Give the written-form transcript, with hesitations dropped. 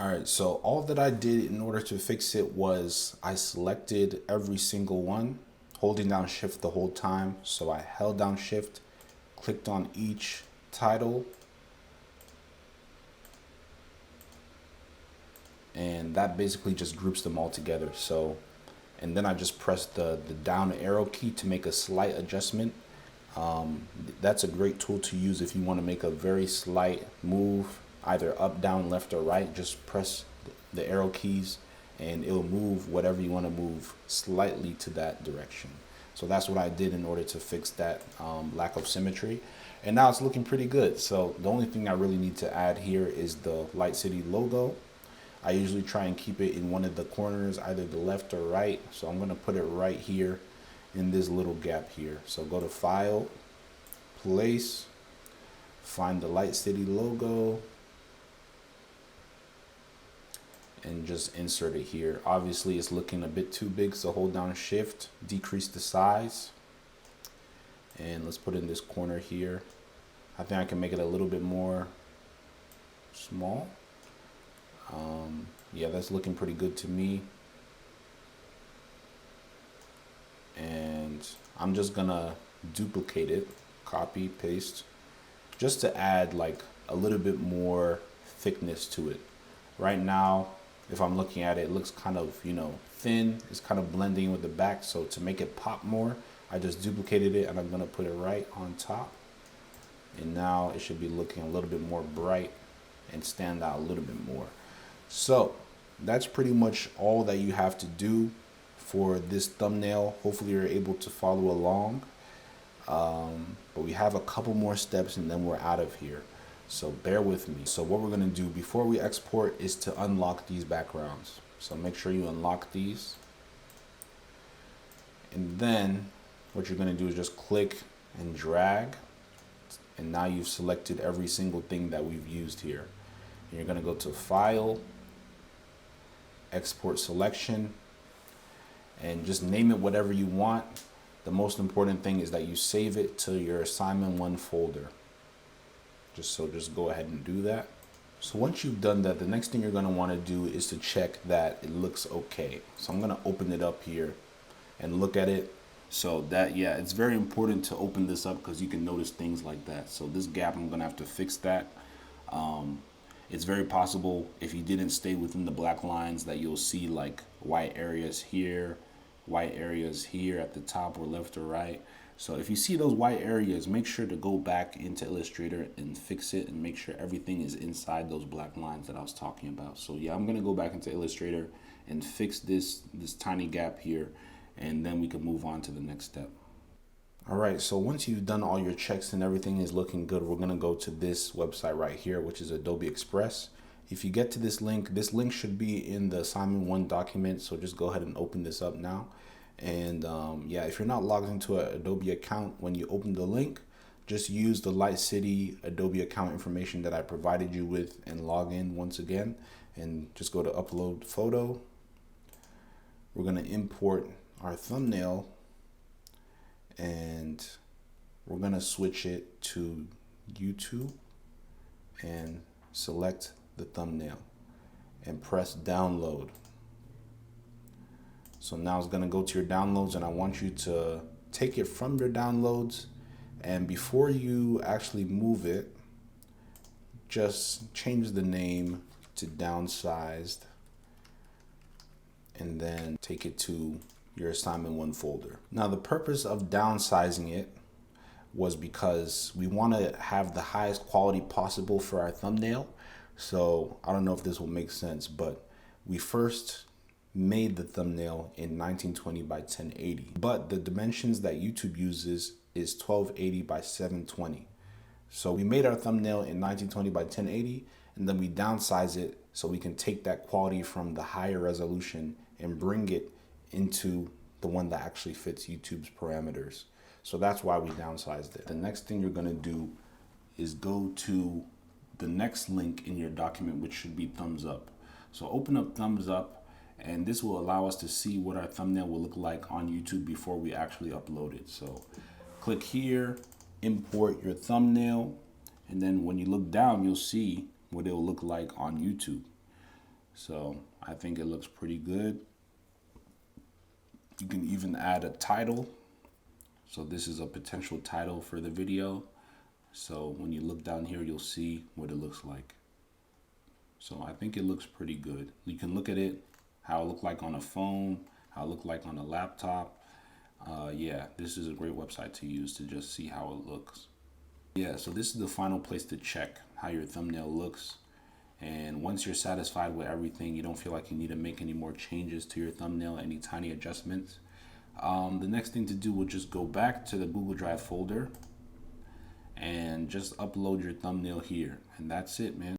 All right, so all that I did in order to fix it was I selected every single one, holding down shift the whole time. So I held down shift, clicked on each title, and that basically just groups them all together. So, and then I just pressed the down arrow key to make a slight adjustment. That's a great tool to use if you want to make a very slight move, either up, down, left, or right. Just press the arrow keys and it'll move whatever you want to move slightly to that direction. So that's what I did in order to fix that lack of symmetry. And now it's looking pretty good. So the only thing I really need to add here is the Light City logo. I usually try and keep it in one of the corners, either the left or right. So I'm going to put it right here in this little gap here. So go to File, Place, find the Light City logo, and just insert it here. Obviously it's looking a bit too big, so hold down shift, decrease the size, and let's put it in this corner here. I think I can make it a little bit more small. Yeah, that's looking pretty good to me. And I'm just gonna duplicate it, copy, paste, just to add like a little bit more thickness to it. Right now, if I'm looking at it, it looks kind of, thin. It's kind of blending with the back. So to make it pop more, I just duplicated it and I'm gonna put it right on top. And now it should be looking a little bit more bright and stand out a little bit more. So that's pretty much all that you have to do for this thumbnail. Hopefully you're able to follow along. But we have a couple more steps and then we're out of here. So bear with me. So what we're gonna do before we export is to unlock these backgrounds. So make sure you unlock these. And then what you're gonna do is just click and drag. And now you've selected every single thing that we've used here. And you're gonna go to File, Export Selection, and just name it whatever you want. The most important thing is that you save it to your assignment 1 folder. Just go ahead and do that. So once you've done that, the next thing you're gonna wanna do is to check that it looks okay. So I'm gonna open it up here and look at it. So that, yeah, it's very important to open this up because you can notice things like that. So this gap, I'm gonna have to fix that. It's very possible if you didn't stay within the black lines that you'll see like white areas here at the top or left or right. So if you see those white areas, make sure to go back into Illustrator and fix it and make sure everything is inside those black lines that I was talking about. So yeah, I'm gonna go back into Illustrator and fix this tiny gap here, and then we can move on to the next step. All right, so once you've done all your checks and everything is looking good, we're gonna go to this website right here, which is Adobe Express. If you get to this link should be in the assignment 1 document. So just go ahead and open this up now. And yeah, if you're not logged into an Adobe account, when you open the link, just use the Light City Adobe account information that I provided you with and log in once again. And just go to upload photo. We're gonna import our thumbnail and we're gonna switch it to YouTube and select the thumbnail and press download. So now it's gonna go to your downloads, and I want you to take it from your downloads, and before you actually move it, just change the name to Downsized and then take it to your assignment 1 folder. Now the purpose of downsizing it was because we want to have the highest quality possible for our thumbnail. So I don't know if this will make sense, but we first made the thumbnail in 1920 by 1080, but the dimensions that YouTube uses is 1280 by 720. So we made our thumbnail in 1920 by 1080, and then we downsize it so we can take that quality from the higher resolution and bring it into the one that actually fits YouTube's parameters. So that's why we downsized it. The next thing you're gonna do is go to the next link in your document, which should be thumbs up. So open up thumbs up, and this will allow us to see what our thumbnail will look like on YouTube before we actually upload it. So click here, import your thumbnail, and then when you look down, you'll see what it will look like on YouTube. So I think it looks pretty good. You can even add a title. So this is a potential title for the video. So when you look down here, you'll see what it looks like. So I think it looks pretty good. You can look at it, how it looked like on a phone, how it looked like on a laptop. Yeah, this is a great website to use to just see how it looks. Yeah, so this is the final place to check how your thumbnail looks. And once you're satisfied with everything, you don't feel like you need to make any more changes to your thumbnail, any tiny adjustments. The next thing to do will just go back to the Google Drive folder and just upload your thumbnail here. And that's it, man.